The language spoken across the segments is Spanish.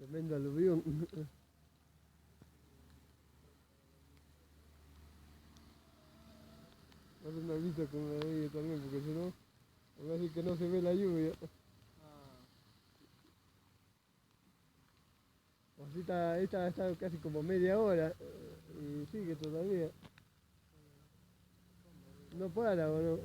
Tremendo aluvión. Haz una vista con la de ella también, porque si no, va a decir que no se ve la lluvia. Ah, Así está casi como media hora y sigue todavía. No para, ¿o no?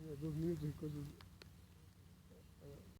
Mira, 2 minutos y cosas.